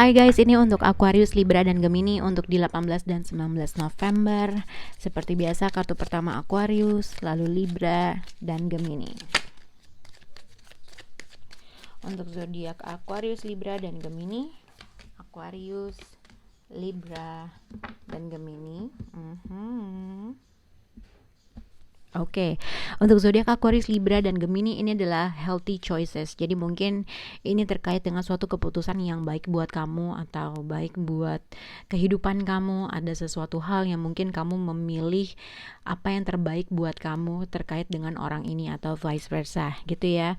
Hai guys, ini untuk Aquarius, Libra, dan Gemini untuk di 18 dan 19 November. Seperti biasa, kartu pertama Aquarius, lalu Libra, dan Gemini. Untuk zodiak Aquarius, Libra, dan Gemini. Aquarius, Libra, dan Gemini. Oke, untuk zodiak Aquarius, Libra, dan Gemini ini adalah healthy choices. Jadi mungkin ini terkait dengan suatu keputusan yang baik buat kamu atau baik buat kehidupan kamu. Ada sesuatu hal yang mungkin kamu memilih apa yang terbaik buat kamu terkait dengan orang ini atau vice versa, gitu ya.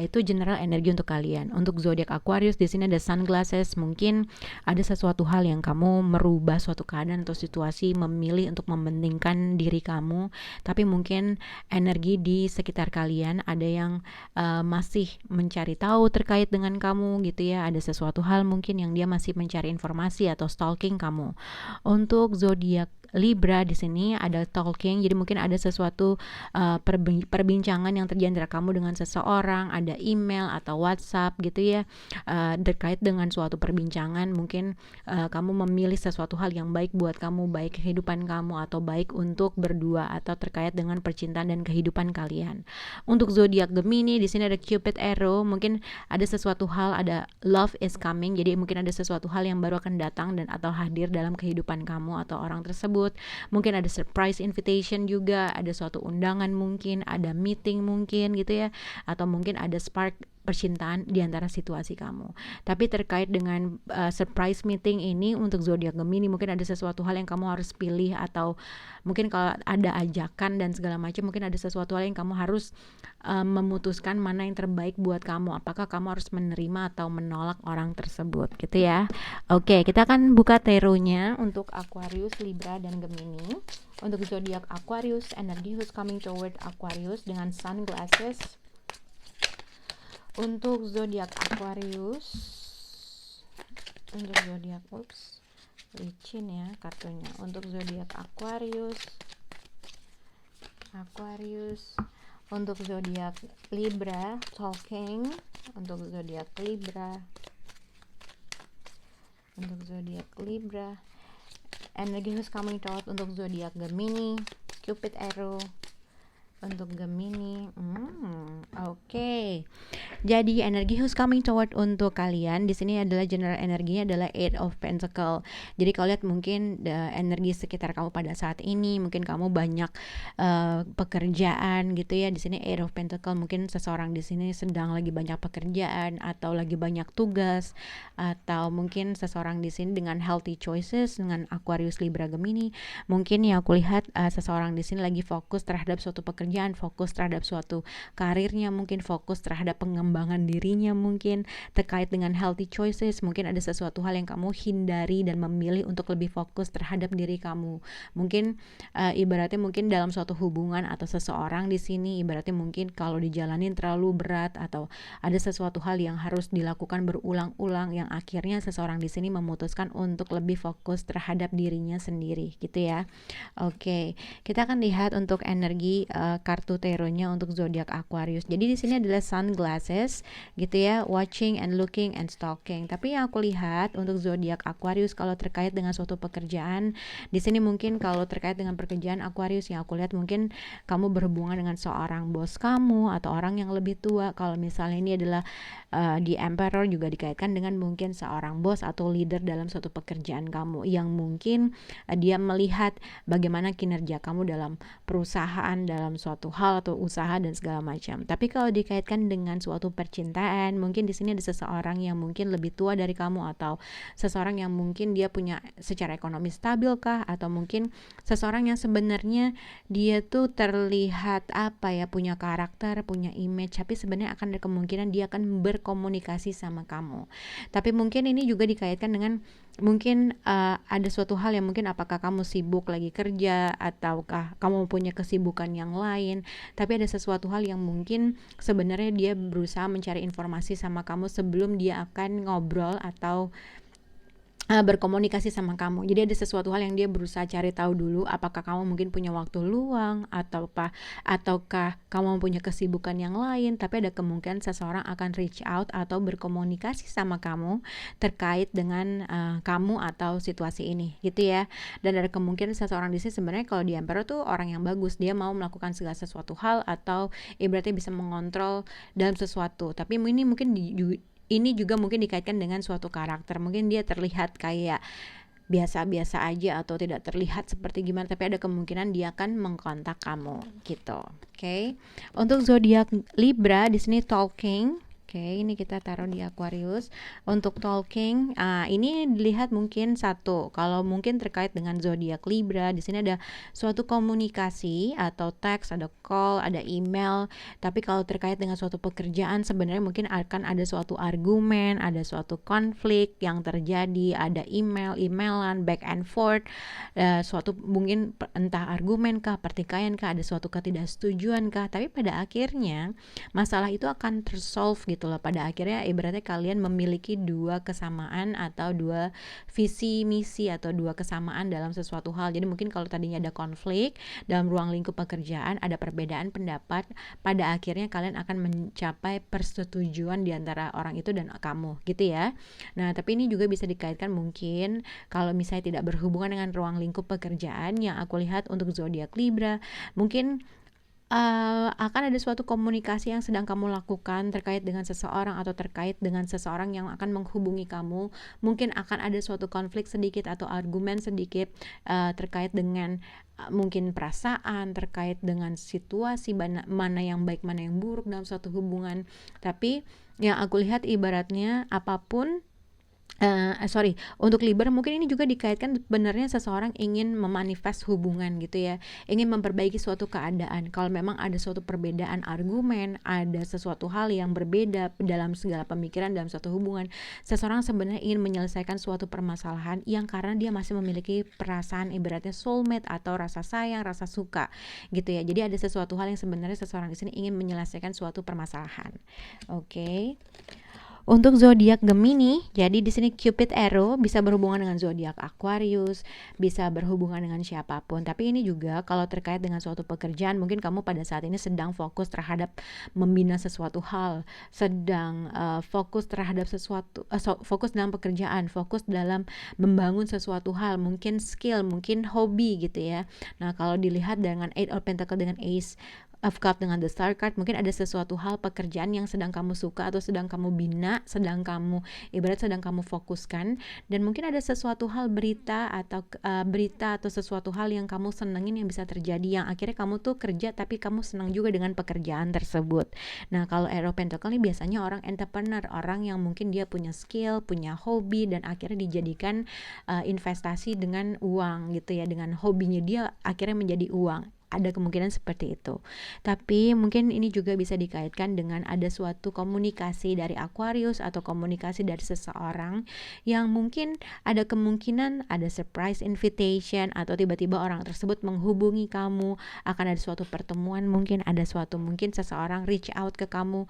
Itu general energi untuk kalian. Untuk zodiak Aquarius di sini ada sunglasses. Mungkin ada sesuatu hal yang kamu merubah suatu keadaan atau situasi, memilih untuk mementingkan diri kamu, tapi mungkin energi di sekitar kalian ada yang masih mencari tahu terkait dengan kamu, gitu ya. Ada sesuatu hal mungkin yang dia masih mencari informasi atau stalking kamu. Untuk zodiak Libra di sini ada talking, jadi mungkin ada sesuatu perbincangan yang terjadi antara kamu dengan seseorang, ada email atau WhatsApp, gitu ya, terkait dengan suatu perbincangan. Mungkin kamu memilih sesuatu hal yang baik buat kamu, baik kehidupan kamu atau baik untuk berdua atau terkait dengan percintaan dan kehidupan kalian. Untuk zodiak Gemini di sini ada Cupid Arrow, mungkin ada sesuatu hal, ada love is coming, jadi mungkin ada sesuatu hal yang baru akan datang dan atau hadir dalam kehidupan kamu atau orang tersebut. Mungkin ada surprise invitation juga, ada suatu undangan, mungkin ada meeting mungkin, gitu ya, atau mungkin ada spark percintaan di antara situasi kamu. Tapi terkait dengan surprise meeting ini untuk zodiak Gemini, mungkin ada sesuatu hal yang kamu harus pilih, atau mungkin kalau ada ajakan dan segala macam, mungkin ada sesuatu hal yang kamu harus memutuskan mana yang terbaik buat kamu. Apakah kamu harus menerima atau menolak orang tersebut, gitu ya. Oke, kita akan buka tarotnya untuk Aquarius, Libra, dan Gemini. Untuk zodiak Aquarius, energy who's coming toward Aquarius dengan sunglasses. Untuk zodiak Aquarius, licin ya kartunya. Untuk zodiak Aquarius, untuk zodiak Libra, talking. Untuk zodiak Libra, energy who's coming toward. Untuk zodiak Gemini, Cupid Arrow. Untuk Gemini, oke. Jadi energi who's coming toward untuk kalian di sini adalah general energinya adalah Eight of Pentacle. Jadi kalau lihat mungkin energi sekitar kamu pada saat ini, mungkin kamu banyak pekerjaan, gitu ya. Di sini Eight of Pentacle, mungkin seseorang di sini sedang lagi banyak pekerjaan atau lagi banyak tugas, atau mungkin seseorang di sini dengan healthy choices dengan Aquarius, Libra, Gemini. Mungkin yang aku lihat seseorang di sini lagi fokus terhadap suatu pekerjaan, fokus terhadap suatu karirnya, mungkin fokus terhadap pengembangan dirinya, mungkin terkait dengan healthy choices. Mungkin ada sesuatu hal yang kamu hindari dan memilih untuk lebih fokus terhadap diri kamu. Mungkin ibaratnya mungkin dalam suatu hubungan atau seseorang di sini, ibaratnya mungkin kalau dijalanin terlalu berat atau ada sesuatu hal yang harus dilakukan berulang-ulang, yang akhirnya seseorang di sini memutuskan untuk lebih fokus terhadap dirinya sendiri, gitu ya. Oke, kita akan lihat untuk energi kartu tarotnya untuk zodiak Aquarius. Jadi di sini adalah sunglasses, gitu ya, watching and looking and stalking. Tapi yang aku lihat untuk zodiak Aquarius kalau terkait dengan suatu pekerjaan, di sini mungkin kalau terkait dengan pekerjaan Aquarius, yang aku lihat mungkin kamu berhubungan dengan seorang bos kamu atau orang yang lebih tua. Kalau misalnya ini adalah di Emperor, juga dikaitkan dengan mungkin seorang bos atau leader dalam suatu pekerjaan kamu, yang mungkin dia melihat bagaimana kinerja kamu dalam perusahaan, dalam suatu hal atau usaha dan segala macam. Tapi kalau dikaitkan dengan suatu percintaan, mungkin di sini ada seseorang yang mungkin lebih tua dari kamu, atau seseorang yang mungkin dia punya secara ekonomi stabil kah, atau mungkin seseorang yang sebenarnya dia tuh terlihat punya karakter, punya image, tapi sebenarnya akan ada kemungkinan dia akan berkomunikasi sama kamu. Tapi mungkin ini juga dikaitkan dengan mungkin ada suatu hal yang mungkin apakah kamu sibuk lagi kerja ataukah kamu punya kesibukan yang lain, tapi ada sesuatu hal yang mungkin sebenarnya dia berusaha mencari informasi sama kamu sebelum dia akan ngobrol atau berkomunikasi sama kamu. Jadi ada sesuatu hal yang dia berusaha cari tahu dulu, apakah kamu mungkin punya waktu luang ataukah kamu punya kesibukan yang lain, tapi ada kemungkinan seseorang akan reach out atau berkomunikasi sama kamu terkait dengan kamu atau situasi ini gitu ya. Dan ada kemungkinan seseorang di sini sebenarnya kalau di Emperor tuh orang yang bagus, dia mau melakukan segala sesuatu hal atau ibaratnya bisa mengontrol dalam sesuatu. Tapi ini mungkin ini juga mungkin dikaitkan dengan suatu karakter. Mungkin dia terlihat kayak biasa-biasa aja atau tidak terlihat seperti gimana, tapi ada kemungkinan dia akan mengkontak kamu gitu. Oke. Untuk zodiak Libra di sini talking. Oke, ini kita taruh di Aquarius. Untuk talking, ini dilihat mungkin satu. Kalau mungkin terkait dengan zodiak Libra, di sini ada suatu komunikasi atau teks, ada call, ada email. Tapi kalau terkait dengan suatu pekerjaan, sebenarnya mungkin akan ada suatu argumen, ada suatu konflik yang terjadi, ada emailan, back and forth, suatu mungkin entah argumen kah, pertikaian kah, ada suatu ketidaksetujuan kah. Tapi pada akhirnya masalah itu akan tersolve gitu loh. Pada akhirnya ibaratnya kalian memiliki dua kesamaan atau dua visi misi atau dua kesamaan dalam sesuatu hal. Jadi mungkin kalau tadinya ada konflik dalam ruang lingkup pekerjaan, ada perbedaan pendapat, pada akhirnya kalian akan mencapai persetujuan di antara orang itu dan kamu gitu ya. Nah, tapi ini juga bisa dikaitkan mungkin kalau misalnya tidak berhubungan dengan ruang lingkup pekerjaan, yang aku lihat untuk zodiak Libra, mungkin akan ada suatu komunikasi yang sedang kamu lakukan terkait dengan seseorang atau terkait dengan seseorang yang akan menghubungi kamu. Mungkin akan ada suatu konflik sedikit atau argumen sedikit terkait dengan mungkin perasaan, terkait dengan situasi mana yang baik, mana yang buruk dalam suatu hubungan. Tapi yang aku lihat ibaratnya apapun untuk Libra mungkin ini juga dikaitkan sebenarnya seseorang ingin memanifest hubungan gitu ya, ingin memperbaiki suatu keadaan. Kalau memang ada suatu perbedaan argumen, ada sesuatu hal yang berbeda dalam segala pemikiran dalam suatu hubungan, seseorang sebenarnya ingin menyelesaikan suatu permasalahan yang karena dia masih memiliki perasaan ibaratnya soulmate atau rasa sayang, rasa suka gitu ya. Jadi ada sesuatu hal yang sebenarnya seseorang di sini ingin menyelesaikan suatu permasalahan. Oke. Untuk zodiak Gemini, jadi di sini Cupid arrow bisa berhubungan dengan zodiak Aquarius, bisa berhubungan dengan siapapun. Tapi ini juga kalau terkait dengan suatu pekerjaan, mungkin kamu pada saat ini sedang fokus terhadap membina sesuatu hal, sedang fokus terhadap sesuatu, fokus dalam pekerjaan, fokus dalam membangun sesuatu hal, mungkin skill, mungkin hobi gitu ya. Nah, kalau dilihat dengan Eight of Pentacles dengan Ace of Cup dengan The Star card, mungkin ada sesuatu hal pekerjaan yang sedang kamu suka atau sedang kamu bina, sedang kamu fokuskan, dan mungkin ada sesuatu hal berita atau sesuatu hal yang kamu senengin yang bisa terjadi, yang akhirnya kamu tuh kerja tapi kamu senang juga dengan pekerjaan tersebut. Nah, kalau Arrow Pentacle ini biasanya orang entrepreneur, orang yang mungkin dia punya skill, punya hobi, dan akhirnya dijadikan investasi dengan uang gitu ya, dengan hobinya dia akhirnya menjadi uang. Ada kemungkinan seperti itu. Tapi mungkin ini juga bisa dikaitkan dengan ada suatu komunikasi dari Aquarius atau komunikasi dari seseorang yang mungkin ada kemungkinan ada surprise invitation atau tiba-tiba orang tersebut menghubungi kamu, akan ada suatu pertemuan, mungkin seseorang reach out ke kamu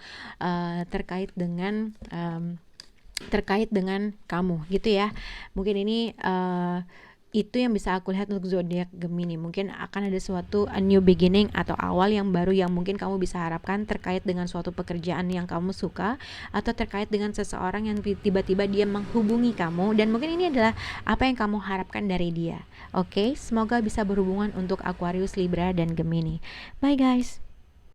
terkait dengan kamu gitu ya. Mungkin ini itu yang bisa aku lihat untuk zodiak Gemini. Mungkin akan ada suatu a new beginning atau awal yang baru yang mungkin kamu bisa harapkan terkait dengan suatu pekerjaan yang kamu suka, atau terkait dengan seseorang yang tiba-tiba dia menghubungi kamu, dan mungkin ini adalah apa yang kamu harapkan dari dia. Oke, semoga bisa berhubungan untuk Aquarius, Libra, dan Gemini. Bye guys.